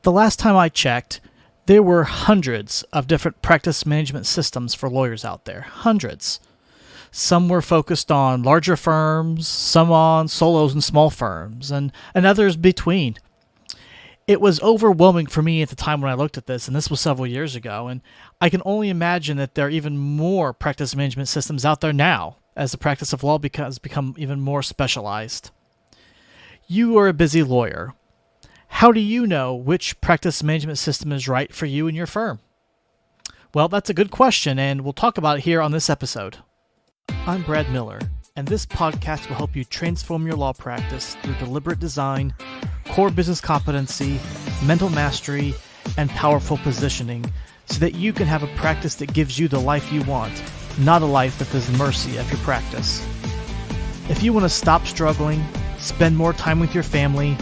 The last time I checked, there were hundreds of different practice management systems for lawyers out there. Hundreds. Some were focused on larger firms, some on solos and small firms, and others between. It was overwhelming for me at the time when I looked at this, and this was several years ago, and I can only imagine that there are even more practice management systems out there now as the practice of law has become even more specialized. You are a busy lawyer. How do you know which practice management system is right for you and your firm? Well, that's a good question, and we'll talk about it here on this episode. I'm Brad Miller, and this podcast will help you transform your law practice through deliberate design, core business competency, mental mastery, and powerful positioning so that you can have a practice that gives you the life you want, not a life at the mercy of your practice. If you want to stop struggling, spend more time with your family,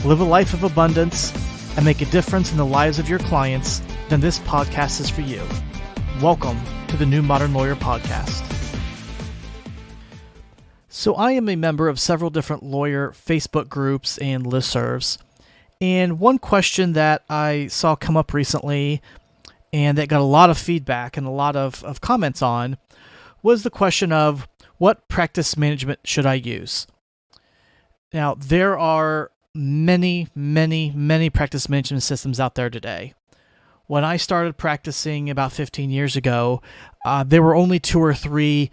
live a life of abundance, and make a difference in the lives of your clients, then this podcast is for you. Welcome to the New Modern Lawyer Podcast. So I am a member of several different lawyer Facebook groups and listservs, and one question that I saw come up recently and that got a lot of feedback and a lot of comments on was the question of what practice management should I use? Now, there are many practice management systems out there today. When I started practicing about 15 years ago, there were only 2 or 3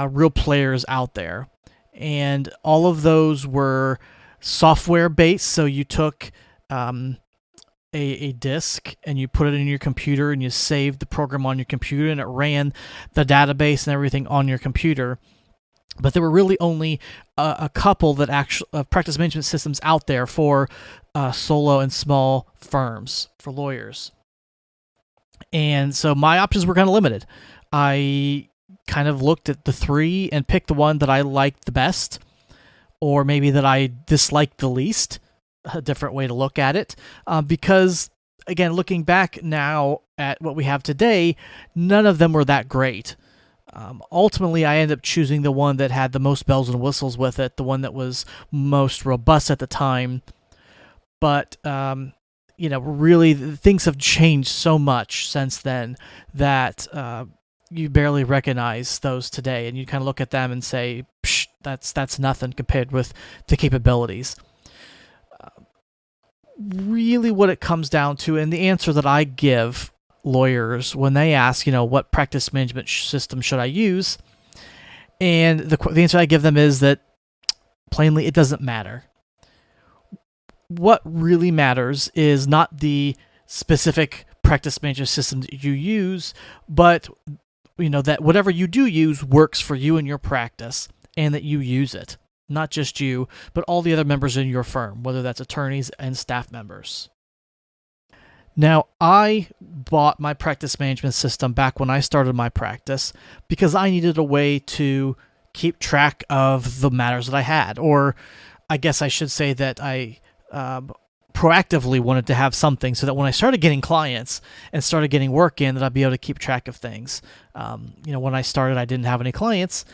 real players out there. And all of those were software-based, so you took a disk and you put it in your computer and you saved the program on your computer and it ran the database and everything on your computer. But there were really only a couple that practice management systems out there for solo and small firms, for lawyers. And so my options were kind of limited. I kind of looked at the 3 and picked the one that I liked the best, or maybe that I disliked the least, a different way to look at it, because, again, looking back now at what we have today, none of them were that great. Ultimately, I ended up choosing the one that had the most bells and whistles with it, the one that was most robust at the time. But, really, things have changed so much since then that you barely recognize those today. And you kind of look at them and say, psh, that's nothing compared with the capabilities. Really what it comes down to, and the answer that I give lawyers when they ask, what practice management system should I use? And the answer I give them is that, plainly, it doesn't matter. What really matters is not the specific practice management system that you use, but that whatever you do use works for you and your practice, and that you use it. Not just you, but all the other members in your firm, whether that's attorneys and staff members. Now, I bought my practice management system back when I started my practice because I needed a way to keep track of the matters that I had. Or I guess I should say that I proactively wanted to have something so that when I started getting clients and started getting work in, that I'd be able to keep track of things. When I started, I didn't have any clients,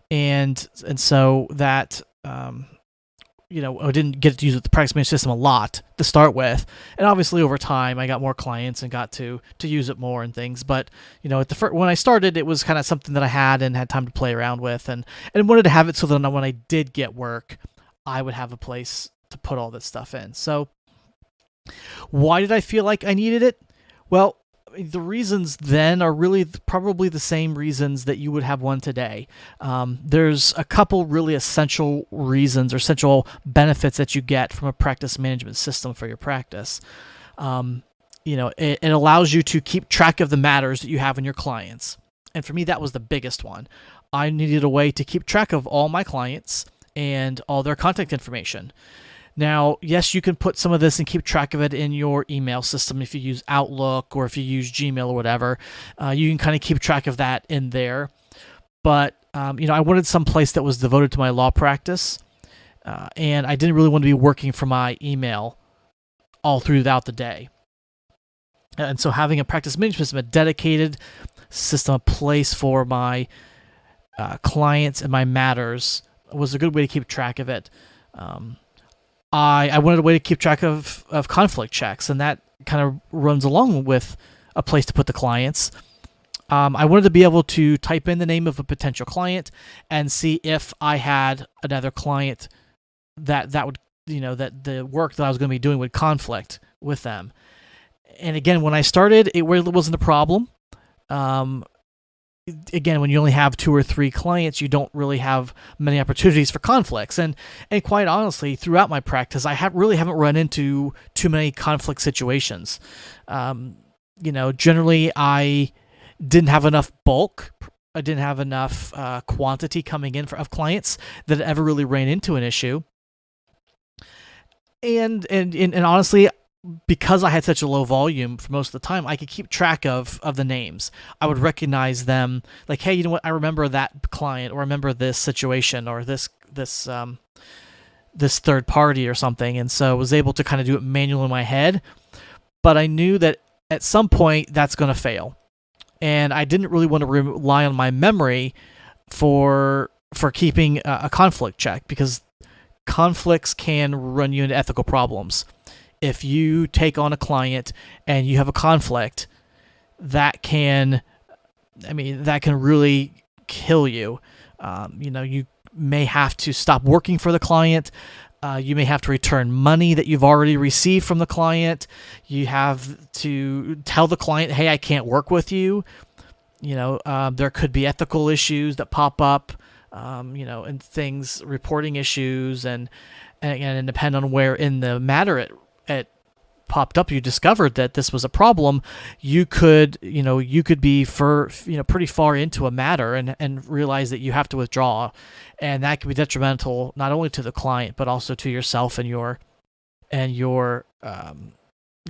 and so that I didn't get to use the practice management system a lot to start with, and obviously over time I got more clients and got to use it more and things. But when I started, it was kind of something that I had and had time to play around with, and wanted to have it so that when I did get work, I would have a place to put all this stuff in. So why did I feel like I needed it? Well, the reasons then are really probably the same reasons that you would have one today. There's a couple really essential reasons or essential benefits that you get from a practice management system for your practice. It allows you to keep track of the matters that you have in your clients. And for me, that was the biggest one. I needed a way to keep track of all my clients and all their contact information. Now, yes, you can put some of this and keep track of it in your email system if you use Outlook or if you use Gmail or whatever. You can kind of keep track of that in there. But, I wanted some place that was devoted to my law practice, and I didn't really want to be working from my email all throughout the day. And so having a practice management system, a dedicated system, a place for my clients and my matters was a good way to keep track of it. I wanted a way to keep track of conflict checks, and that kind of runs along with a place to put the clients. I wanted to be able to type in the name of a potential client and see if I had another client that would, that the work that I was going to be doing would conflict with them. And again, when I started, it really wasn't a problem. Again, when you only have 2 or 3 clients, you don't really have many opportunities for conflicts. And quite honestly, throughout my practice, I really haven't run into too many conflict situations. Generally, I didn't have enough bulk. I didn't have enough quantity coming in of clients that it ever really ran into an issue. And honestly, because I had such a low volume for most of the time, I could keep track of the names. I would recognize them, like, hey, you know what? I remember that client, or remember this situation, or this third party or something. And so I was able to kind of do it manually in my head. But I knew that at some point that's going to fail, and I didn't really want to rely on my memory for keeping a conflict check, because conflicts can run you into ethical problems. If you take on a client and you have a conflict, that can really kill you. You may have to stop working for the client. You may have to return money that you've already received from the client. You have to tell the client, hey, I can't work with you. There could be ethical issues that pop up, and things, reporting issues, and depend on where in the matter it popped up, you discovered that this was a problem. You could be pretty far into a matter and realize that you have to withdraw, and that can be detrimental not only to the client but also to yourself and your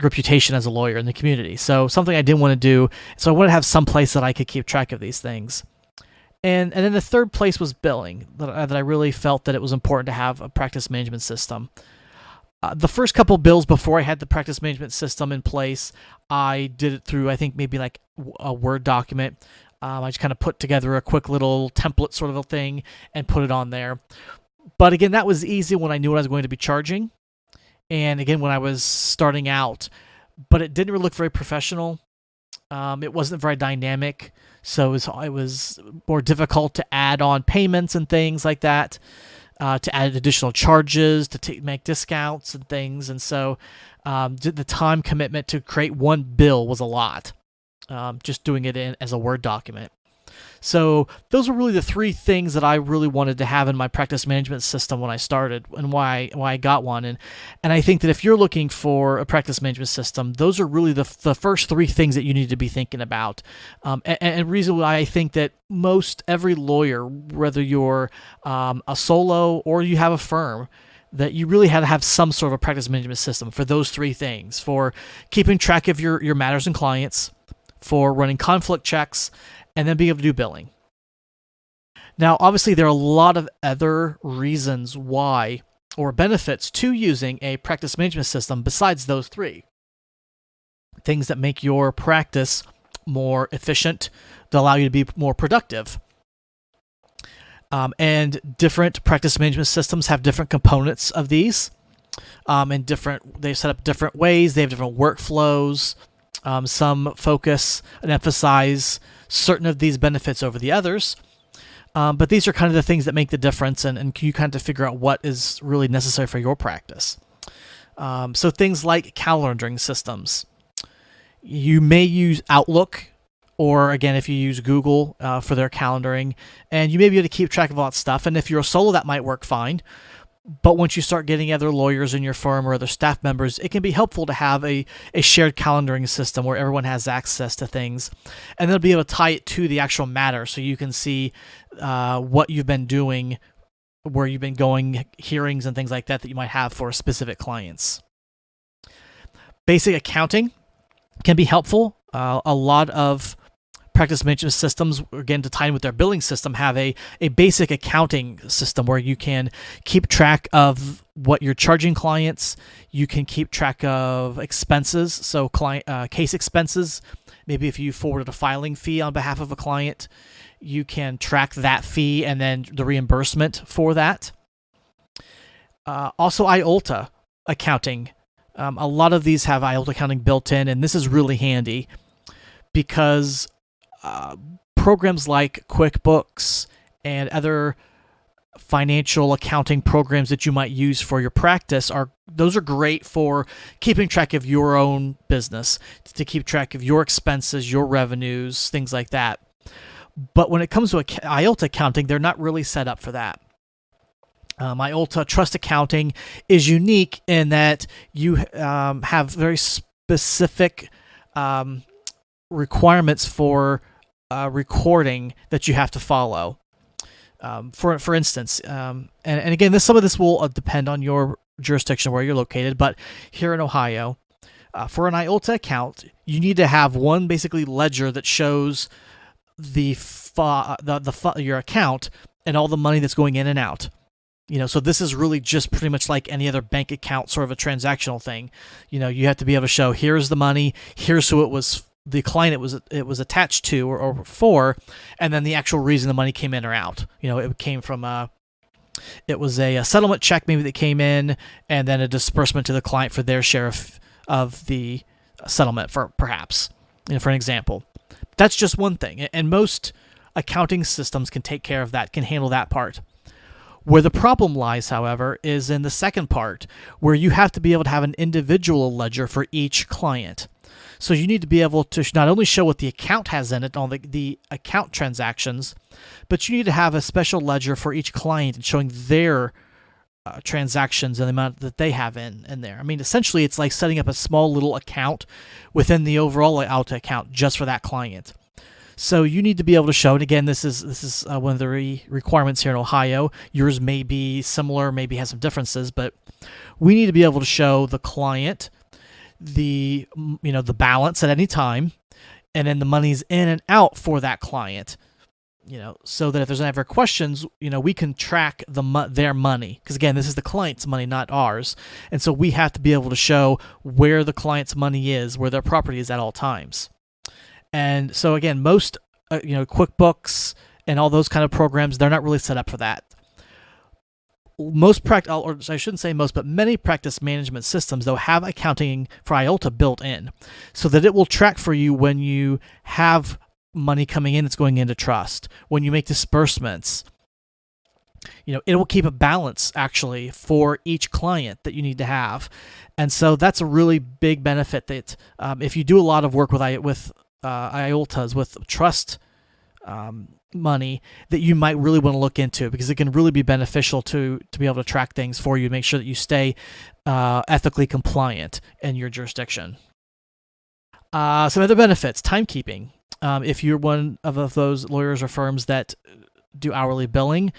reputation as a lawyer in the community. So something I didn't want to do. So I wanted to have some place that I could keep track of these things. And then the third place was billing, that I really felt that it was important to have a practice management system. The first couple bills before I had the practice management system in place, I did it through, I think, maybe like a Word document. I just kind of put together a quick little template sort of a thing and put it on there. But again, that was easy when I knew what I was going to be charging. And again, when I was starting out, but it didn't really look very professional. It wasn't very dynamic. So it was more difficult to add on payments and things like that. To add additional charges, to make discounts and things. And so the time commitment to create one bill was a lot, just doing it as a Word document. So those were really the 3 things that I really wanted to have in my practice management system when I started, and why I got one. And I think that if you're looking for a practice management system, those are really the first 3 things that you need to be thinking about. And reason why I think that every lawyer, whether you're a solo or you have a firm, that you really had to have some sort of a practice management system for those 3 things: for keeping track of your matters and clients, for running conflict checks, and then being able to do billing. Now, obviously, there are a lot of other reasons why, or benefits to, using a practice management system besides those 3. Things that make your practice more efficient, that allow you to be more productive. And different practice management systems have different components of these, and they set up different ways. They have different workflows. Some focus and emphasize certain of these benefits over the others. But these are kind of the things that make the difference, and you kind of figure out what is really necessary for your practice. So things like calendaring systems. You may use Outlook, or again, if you use Google for their calendaring, and you may be able to keep track of all that stuff. And if you're a solo, that might work fine. But once you start getting other lawyers in your firm or other staff members, it can be helpful to have a shared calendaring system where everyone has access to things. And they'll be able to tie it to the actual matter, so you can see what you've been doing, where you've been going, hearings and things like that you might have for specific clients. Basic accounting can be helpful. A lot of practice management systems, again, to tie in with their billing system, have a basic accounting system where you can keep track of what you're charging clients. You can keep track of expenses, so case expenses. Maybe if you forwarded a filing fee on behalf of a client, you can track that fee and then the reimbursement for that. Also, IOLTA accounting. A lot of these have IOLTA accounting built in, and this is really handy because programs like QuickBooks and other financial accounting programs that you might use for your practice are great for keeping track of your own business, to keep track of your expenses, your revenues, things like that. But when it comes to IOLTA accounting, they're not really set up for that. IOLTA Trust Accounting is unique in that you have very specific requirements for recording that you have to follow. For instance, and again, some of this will depend on your jurisdiction where you're located, but here in Ohio, for an IOLTA account, you need to have one basically ledger that shows your account and all the money that's going in and out. So this is really just pretty much like any other bank account, sort of a transactional thing. You have to be able to show, here's the money, here's who it was, the client it was attached to or for, and then the actual reason the money came in or out. It came from it was a settlement check maybe that came in, and then a disbursement to the client for their share of the settlement, for perhaps, for an example. That's just one thing, and most accounting systems can take care of that, can handle that part. Where the problem lies, however, is in the second part, where you have to be able to have an individual ledger for each client. So you need to be able to not only show what the account has in it, on the account transactions, but you need to have a special ledger for each client and showing their transactions and the amount that they have in there. I mean, essentially, it's like setting up a small little account within the overall IOLTA account just for that client. So you need to be able to show, and again, this is one of the requirements here in Ohio. Yours may be similar, maybe has some differences, but we need to be able to show the client the balance at any time, and then the money's in and out for that client. So that if there's ever questions, we can track their money, because again, this is the client's money, not ours, and so we have to be able to show where the client's money is, where their property is at all times. And so again, most QuickBooks and all those kind of programs, they're not really set up for that. Many practice management systems, though, have accounting for IOLTA built in, so that it will track for you when you have money coming in that's going into trust, when you make disbursements. It will keep a balance actually for each client that you need to have, and so that's a really big benefit. That if you do a lot of work with IOLTAs, with trust money, that you might really want to look into, because it can really be beneficial to be able to track things for you, make sure that you stay ethically compliant in your jurisdiction. Some other benefits: timekeeping. If you're one of those lawyers or firms that do hourly billing,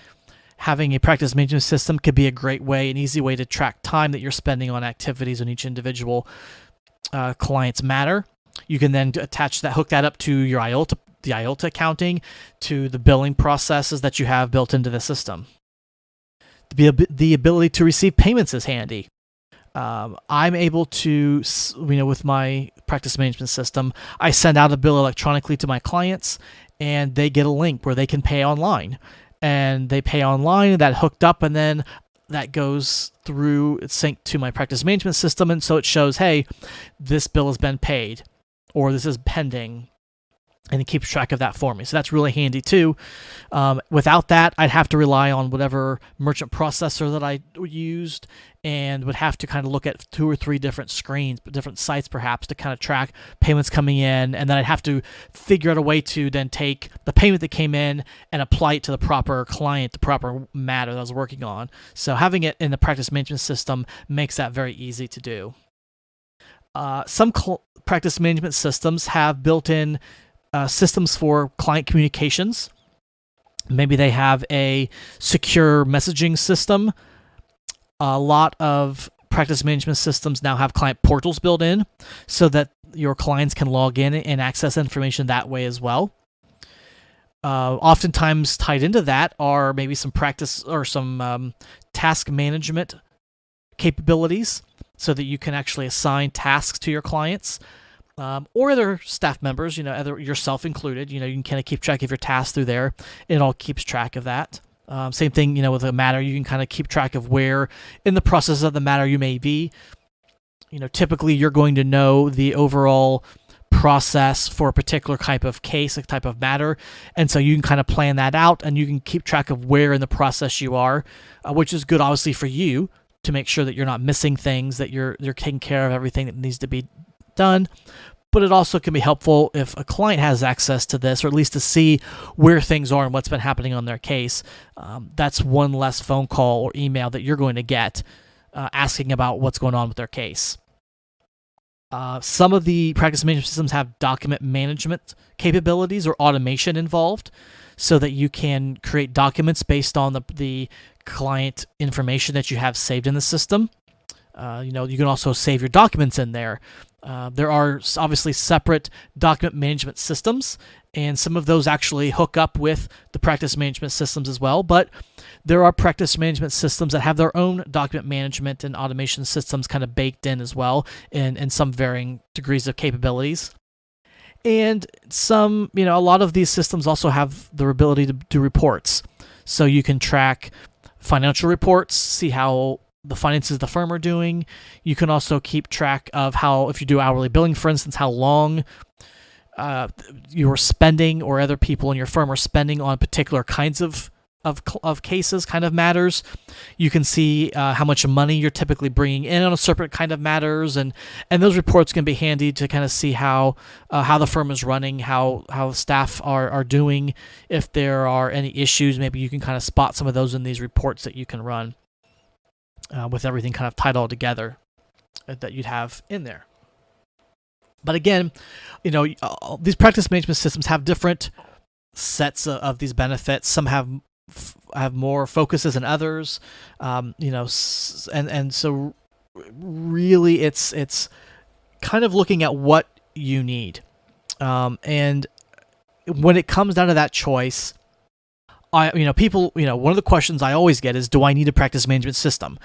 having a practice management system could be a great way, an easy way to track time that you're spending on activities on each individual client's matter. You can then hook that up to your the IOLTA accounting, to the billing processes that you have built into the system. The ability to receive payments is handy. I'm able to, with my practice management system, I send out a bill electronically to my clients, and they get a link where they can pay online. And they pay online, that hooked up, and then that goes through, it's synced to my practice management system, and so it shows, hey, this bill has been paid, or this is pending, and it keeps track of that for me. So that's really handy too. Without that, I'd have to rely on whatever merchant processor that I used, and would have to kind of look at 2 or 3 different screens, different sites perhaps, to kind of track payments coming in, and then I'd have to figure out a way to then take the payment that came in and apply it to the proper client, the proper matter that I was working on. So having it in the practice management system makes that very easy to do. Some practice management systems have built-in systems for client communications. Maybe they have a secure messaging system. A lot of practice management systems now have client portals built in, so that your clients can log in and access information that way as well. Oftentimes tied into that are maybe some practice or some task management capabilities, so that you can actually assign tasks to your clients. Or other staff members, yourself included. You can kind of keep track of your tasks through there. It all keeps track of that. Same thing, with a matter, you can kind of keep track of where in the process of the matter you may be. Typically you're going to know the overall process for a particular type of case, a type of matter, and so you can kind of plan that out, and you can keep track of where in the process you are, which is good, obviously, for you to make sure that you're not missing things, that you're taking care of everything that needs to be done. But it also can be helpful if a client has access to this, or at least to see where things are and what's been happening on their case. That's one less phone call or email that you're going to get asking about what's going on with their case. Some of the practice management systems have document management capabilities or automation involved, so that you can create documents based on the client information that you have saved in the system. You can also save your documents in there. There are obviously separate document management systems, and some of those actually hook up with the practice management systems as well. But there are practice management systems that have their own document management and automation systems kind of baked in as well, in some varying degrees of capabilities. And some, a lot of these systems also have the ability to do reports. So you can track financial reports, see how the finances of the firm are doing. You can also keep track of how, if you do hourly billing, for instance, how long you are spending, or other people in your firm are spending on particular kinds of cases, kind of matters. You can see how much money you're typically bringing in on a certain kind of matters, and those reports can be handy to kind of see how the firm is running, how staff are doing. If there are any issues, maybe you can kind of spot some of those in these reports that you can run with everything kind of tied all together that you'd have in there. But again, these practice management systems have different sets of these benefits. Some have more focuses than others, and so really it's kind of looking at what you need, and when it comes down to that choice, people, one of the questions I always get is, do I need a practice management system?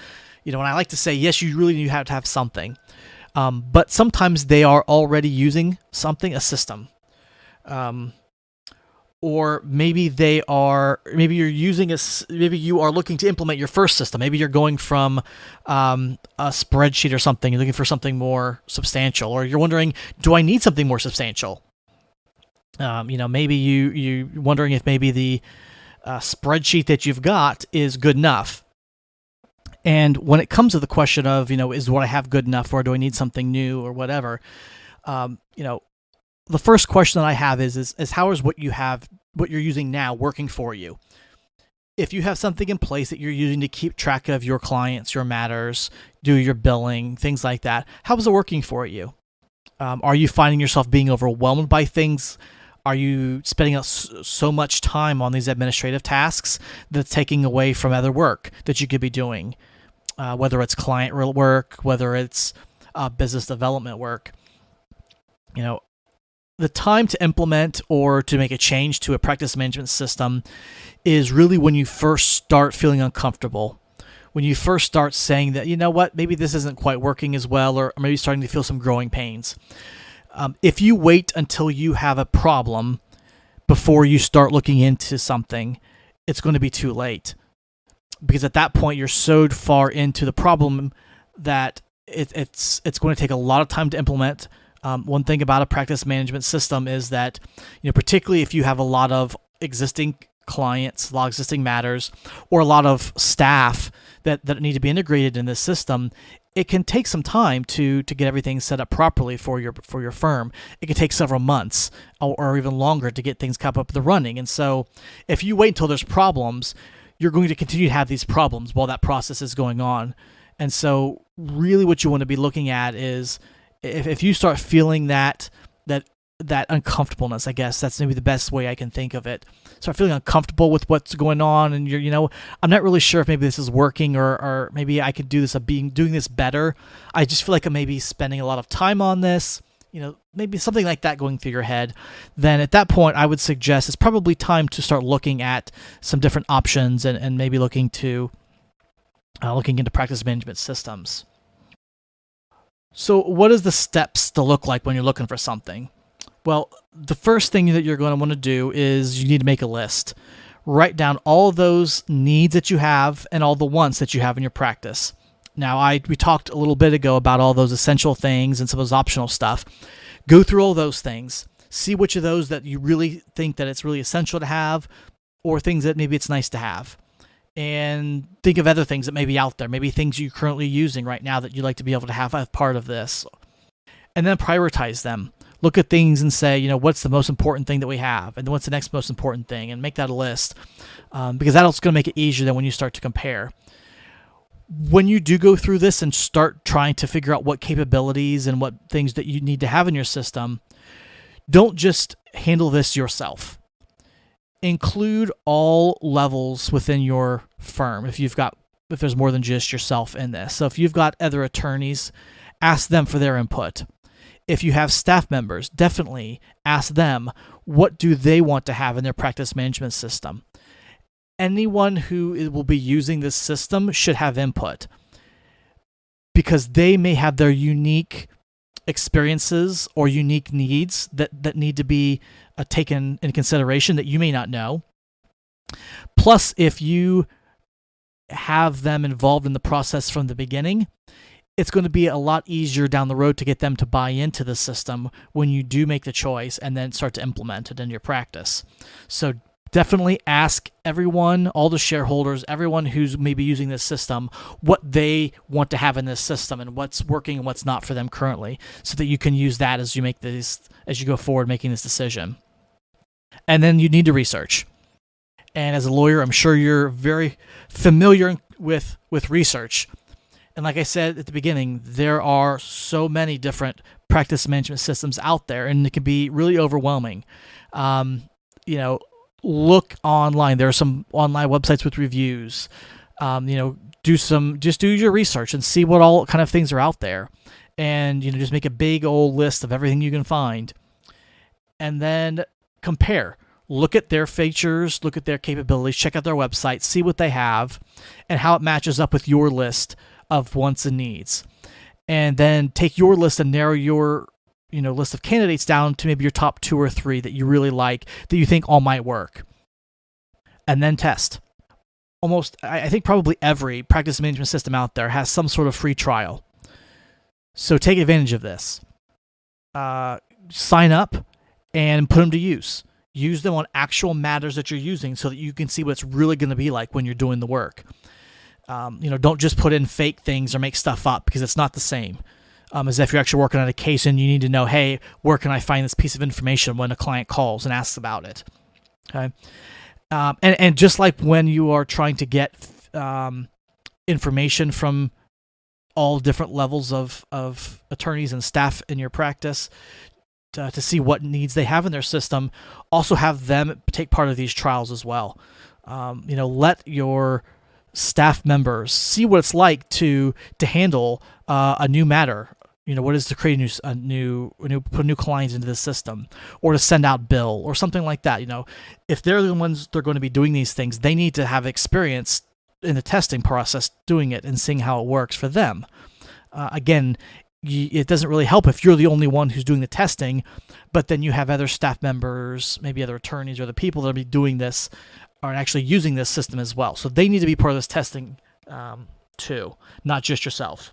And I like to say, yes, you really do have to have something. But sometimes they are already using something, a system. Or maybe maybe you are looking to implement your first system. Maybe you're going from a spreadsheet or something, you're looking for something more substantial, or you're wondering, do I need something more substantial? Maybe you're wondering if maybe the spreadsheet that you've got is good enough. And when it comes to the question of, is what I have good enough, or do I need something new, or whatever, the first question that I have is how is what you're using now working for you? If you have something in place that you're using to keep track of your clients, your matters, do your billing, things like that, how is it working for you? Are you finding yourself being overwhelmed by things? Are you spending so much time on these administrative tasks that's taking away from other work that you could be doing? Whether it's client work, whether it's business development work. The time to implement or to make a change to a practice management system is really when you first start feeling uncomfortable. When you first start saying that, maybe this isn't quite working as well, or maybe starting to feel some growing pains. If you wait until you have a problem before you start looking into something, it's going to be too late. Because at that point, you're so far into the problem that it's going to take a lot of time to implement. One thing about a practice management system is that, particularly if you have a lot of existing clients, a lot of existing matters, or a lot of staff that need to be integrated in this system, it can take some time to get everything set up properly for your firm. It can take several months or even longer to get things up the running. And so if you wait until there's problems, you're going to continue to have these problems while that process is going on. And so really what you want to be looking at is if you start feeling that uncomfortableness, I guess that's maybe the best way I can think of it. Start feeling uncomfortable with what's going on, and I'm not really sure if maybe this is working, or maybe I could do this, doing this better. I just feel like I'm maybe spending a lot of time on this, maybe something like that going through your head. Then at that point, I would suggest it's probably time to start looking at some different options and maybe looking into practice management systems. So what is the steps to look like when you're looking for something? Well, the first thing that you're going to want to do is you need to make a list. write down all those needs that you have and all the wants that you have in your practice. Now, we talked a little bit ago about all those essential things and some of those optional stuff. Go through all those things. See which of those that you really think that it's really essential to have, or things that maybe it's nice to have. And think of other things that may be out there, maybe things you're currently using right now that you'd like to be able to have as part of this. And then prioritize them. Look at things and say, what's the most important thing that we have? And what's the next most important thing? And make that a list, because that's going to make it easier than when you start to compare. When you do go through this and start trying to figure out what capabilities and what things that you need to have in your system, don't just handle this yourself. Include all levels within your firm if there's more than just yourself in this. So if you've got other attorneys, ask them for their input. If you have staff members, definitely ask them what do they want to have in their practice management system. Anyone who will be using this system should have input, because they may have their unique experiences or unique needs that need to be taken into consideration that you may not know. Plus, if you have them involved in the process from the beginning, it's going to be a lot easier down the road to get them to buy into the system when you do make the choice and then start to implement it in your practice. So definitely ask everyone, all the shareholders, everyone who's maybe using this system, what they want to have in this system and what's working and what's not for them currently, so that you can use that as you go forward making this decision. And then you need to research. And as a lawyer, I'm sure you're very familiar with research. And like I said at the beginning, there are so many different practice management systems out there, and it can be really overwhelming. Look online. There are some online websites with reviews. Do your research and see what all kind of things are out there, and just make a big old list of everything you can find, and then compare. Look at their features, look at their capabilities, check out their website, see what they have, and how it matches up with your list of wants and needs, and then take your list and narrow your list of candidates down to maybe your top 2 or 3 that you really like, that you think all might work. And then test. I think probably every practice management system out there has some sort of free trial. So take advantage of this. Sign up and put them to use. Use them on actual matters that you're using so that you can see what it's really going to be like when you're doing the work. Don't just put in fake things or make stuff up, because it's not the same. As if you're actually working on a case and you need to know, hey, where can I find this piece of information when a client calls and asks about it? Okay, and just like when you are trying to get information from all different levels of attorneys and staff in your practice to see what needs they have in their system, also have them take part of these trials as well. Let your staff members see what it's like to handle a new matter. What is to create put new clients into the system, or to send out bill or something like that. If they're the ones that are going to be doing these things, they need to have experience in the testing process doing it and seeing how it works for them. Again, it doesn't really help if you're the only one who's doing the testing, but then you have other staff members, maybe other attorneys or the people that will be doing this are actually using this system as well. So they need to be part of this testing too, not just yourself.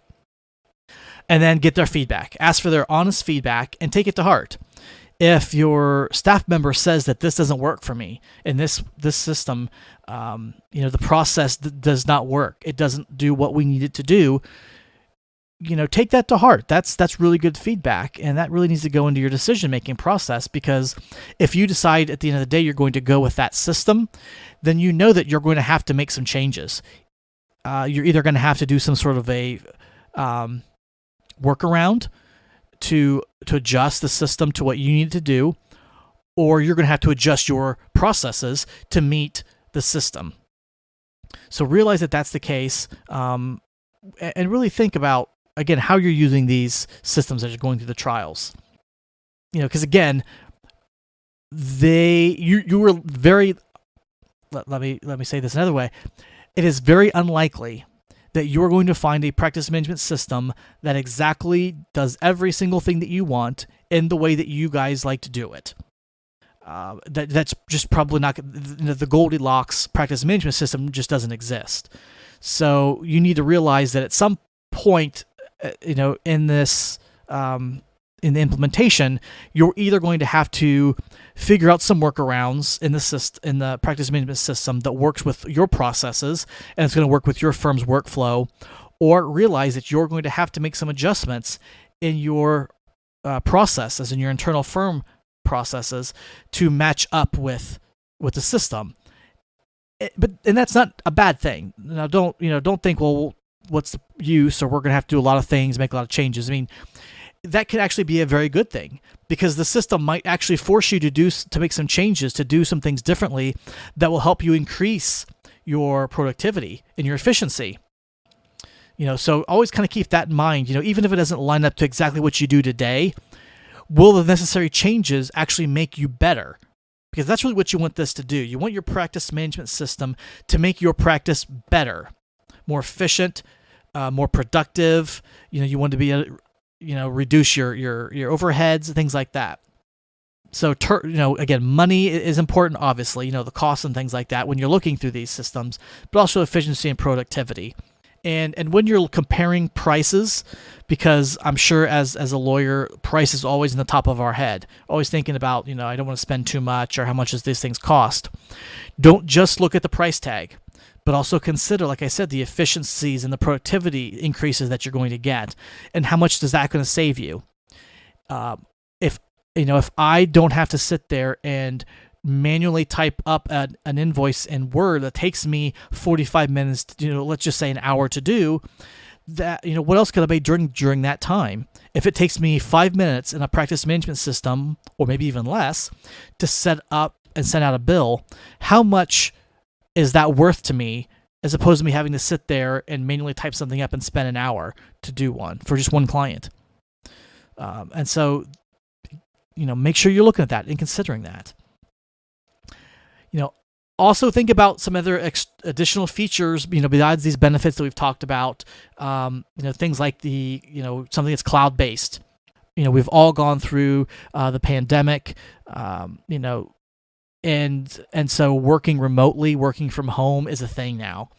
And then get their feedback. Ask for their honest feedback and take it to heart. If your staff member says that this doesn't work for me in this system, the process does not work, it doesn't do what we need it to do, take that to heart. That's really good feedback, and that really needs to go into your decision-making process, because if you decide at the end of the day you're going to go with that system, then you know that you're going to have to make some changes. You're either going to have to do some sort of a workaround to adjust the system to what you need to do, or you're going to have to adjust your processes to meet the system. So realize that that's the case, and really think about, again, how you're using these systems as you're going through the trials. Because again, you were very. Let me say this another way. It is very unlikely that you're going to find a practice management system that exactly does every single thing that you want in the way that you guys like to do it. That's just probably not the Goldilocks practice management system just doesn't exist. So you need to realize that at some point, in this in the implementation, you're either going to have to figure out some workarounds in the practice management system that works with your processes and it's going to work with your firm's workflow, or realize that you're going to have to make some adjustments in your processes, in your internal firm processes, to match up with the system. And that's not a bad thing. Now, don't think, well, what's the use, or we're going to have to do a lot of things, make a lot of changes. I mean, that could actually be a very good thing, because the system might actually force you to make some changes, to do some things differently that will help you increase your productivity and your efficiency. So always kind of keep that in mind. Even if it doesn't line up to exactly what you do today, will the necessary changes actually make you better? Because that's really what you want this to do. You want your practice management system to make your practice better, more efficient, more productive. You want to be reduce your overheads, things like that. So, again, money is important, obviously, the costs and things like that when you're looking through these systems, but also efficiency and productivity. And when you're comparing prices, because I'm sure as a lawyer, price is always in the top of our head, always thinking about, I don't want to spend too much, or how much does these things cost. Don't just look at the price tag, but also consider, like I said, the efficiencies and the productivity increases that you're going to get, and how much is that going to save you. If I don't have to sit there and manually type up an invoice in Word that takes me 45 minutes, let's just say an hour to do, that, what else could I be during that time? If it takes me 5 minutes in a practice management system, or maybe even less, to set up and send out a bill, how much is that worth to me, as opposed to me having to sit there and manually type something up and spend an hour to do one for just one client? And so, make sure you're looking at that and considering that. Also think about some other additional features, besides these benefits that we've talked about. Things like something that's cloud-based. We've all gone through the pandemic, and so working remotely, working from home is a thing now.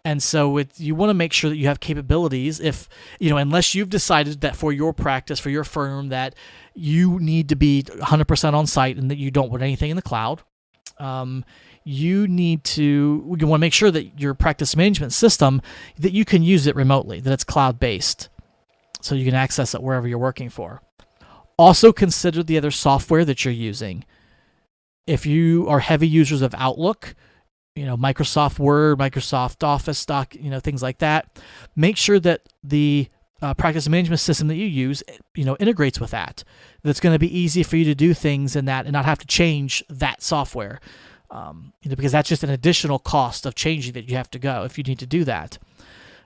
And so you want to make sure that you have capabilities, if, unless you've decided that for your practice, for your firm, that you need to be 100% on site and that you don't want anything in the cloud. You want to make sure that your practice management system, that you can use it remotely, that it's cloud-based, so you can access it wherever you're working for. Also consider the other software that you're using. If you are heavy users of Outlook, Microsoft Word, Microsoft Office, things like that, make sure that the practice management system that you use, integrates with that. That's going to be easy for you to do things in that and not have to change that software. Because that's just an additional cost of changing that you have to go if you need to do that.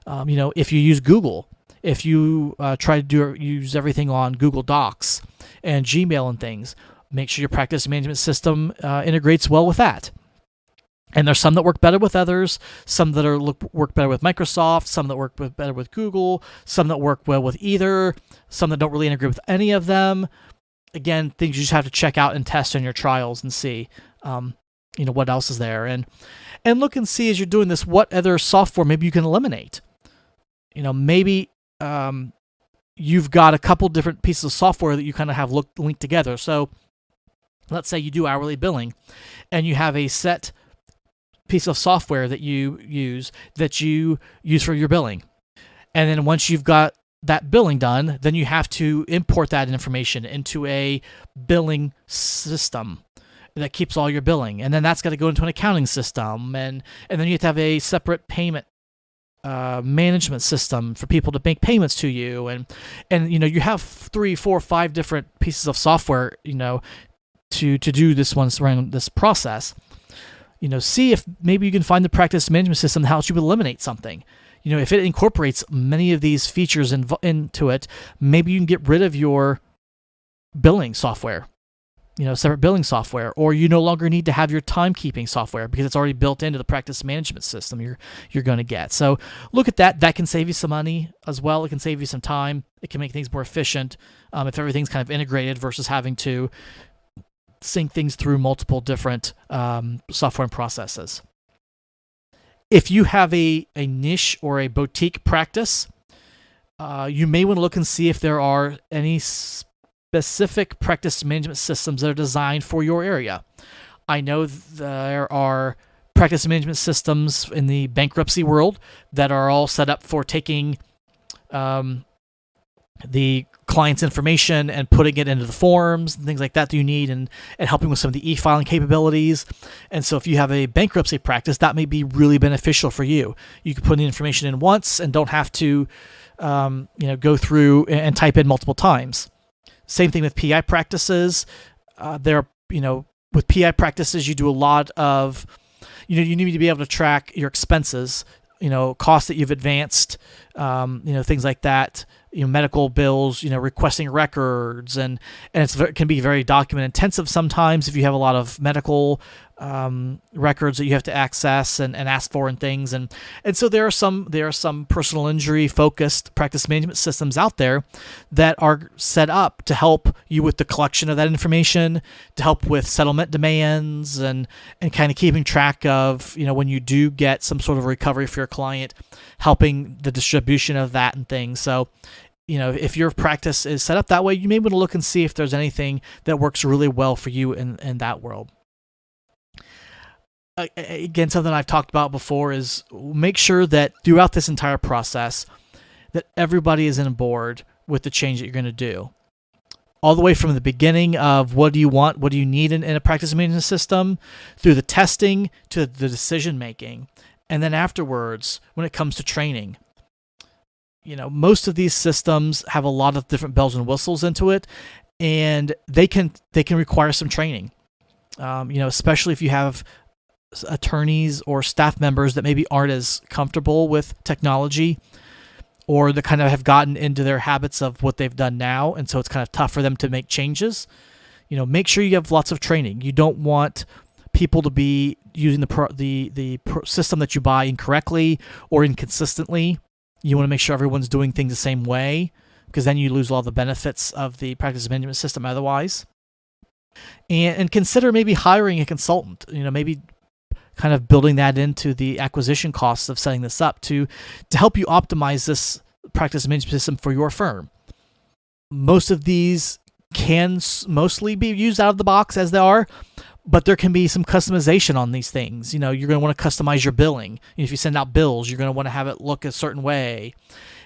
If you use Google, if you try to use everything on Google Docs and Gmail and things, make sure your practice management system integrates well with that. And there's some that work better with others, some that work better with Microsoft, some that work better with Google, some that work well with either, some that don't really integrate with any of them. Again, things you just have to check out and test in your trials and see. What else is there, and look and see as you're doing this, what other software maybe you can eliminate. Maybe you've got a couple different pieces of software that you kind of have linked together. So let's say you do hourly billing, and you have a set piece of software that you use for your billing, and then once you've got that billing done, then you have to import that information into a billing system that keeps all your billing, and then that's got to go into an accounting system, and then you have to have a separate payment management system for people to make payments to you, and you have 3, 4, 5 different pieces of software to do this around this process. See if maybe you can find the practice management system that helps you eliminate something. If it incorporates many of these features into it, maybe you can get rid of your billing software. Separate billing software, or you no longer need to have your timekeeping software because it's already built into the practice management system you're going to get. So look at that. That can save you some money as well. It can save you some time. It can make things more efficient if everything's kind of integrated versus having to sync things through multiple different software and processes. If you have a niche or a boutique practice, you may want to look and see if there are any specific practice management systems that are designed for your area. I know there are practice management systems in the bankruptcy world that are all set up for taking the client's information and putting it into the forms and things like that you need, and helping with some of the e-filing capabilities. And so if you have a bankruptcy practice, that may be really beneficial for you. You can put the information in once and don't have to go through and type in multiple times. Same thing with PI practices. With PI practices, you do a lot of, you need to be able to track your expenses, costs that you've advanced, things like that, medical bills, requesting records, and it can be very document intensive sometimes if you have a lot of medical records that you have to access and ask for and things. And so there are some personal injury focused practice management systems out there that are set up to help you with the collection of that information, to help with settlement demands, and kind of keeping track of, when you do get some sort of recovery for your client, helping the distribution of that and things. So, if your practice is set up that way, you may want to look and see if there's anything that works really well for you in that world. Again, something I've talked about before is make sure that throughout this entire process that everybody is on board with the change that you're going to do. All the way from the beginning of what do you want, what do you need in a practice management system, through the testing to the decision making, and then afterwards when it comes to training. Most of these systems have a lot of different bells and whistles into it, and they can require some training. Especially if you have attorneys or staff members that maybe aren't as comfortable with technology, or that kind of have gotten into their habits of what they've done now, and so it's kind of tough for them to make changes. Make sure you have lots of training. You don't want people to be using the system that you buy incorrectly or inconsistently. You want to make sure everyone's doing things the same way, because then you lose all the benefits of the practice management system otherwise. And consider maybe hiring a consultant, maybe kind of building that into the acquisition costs of setting this up to help you optimize this practice management system for your firm. Most of these can mostly be used out of the box as they are, but there can be some customization on these things. You're going to want to customize your billing. If you send out bills, you're going to want to have it look a certain way.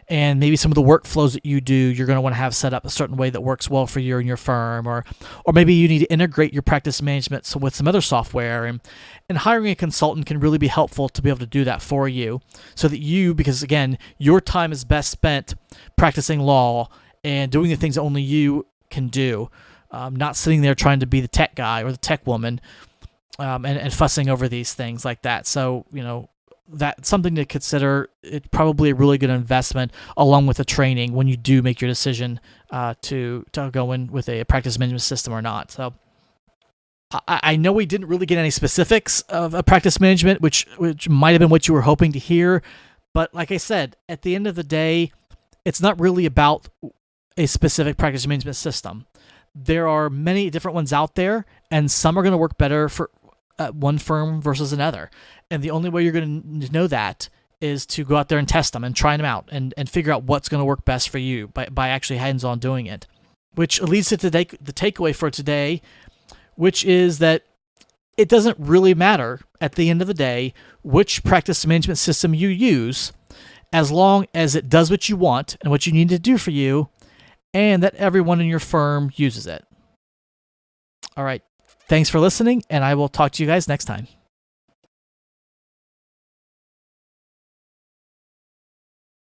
And maybe some of the workflows that you do, you're going to want to have set up a certain way that works well for you and your firm. Or maybe you need to integrate your practice management with some other software. And hiring a consultant can really be helpful to be able to do that for you, so that because again, your time is best spent practicing law and doing the things that only you can do. Not sitting there trying to be the tech guy or the tech woman, and fussing over these things like that. So, that's something to consider. It's probably a really good investment along with the training when you do make your decision to go in with a practice management system or not. So I know we didn't really get any specifics of a practice management, which might have been what you were hoping to hear. But like I said, at the end of the day, it's not really about a specific practice management system. There are many different ones out there, and some are going to work better for one firm versus another. And the only way you're going to know that is to go out there and test them and try them out and figure out what's going to work best for you by actually hands-on doing it. Which leads to the takeaway for today, which is that it doesn't really matter at the end of the day which practice management system you use, as long as it does what you want and what you need to do for you, and that everyone in your firm uses it. All right. Thanks for listening, and I will talk to you guys next time.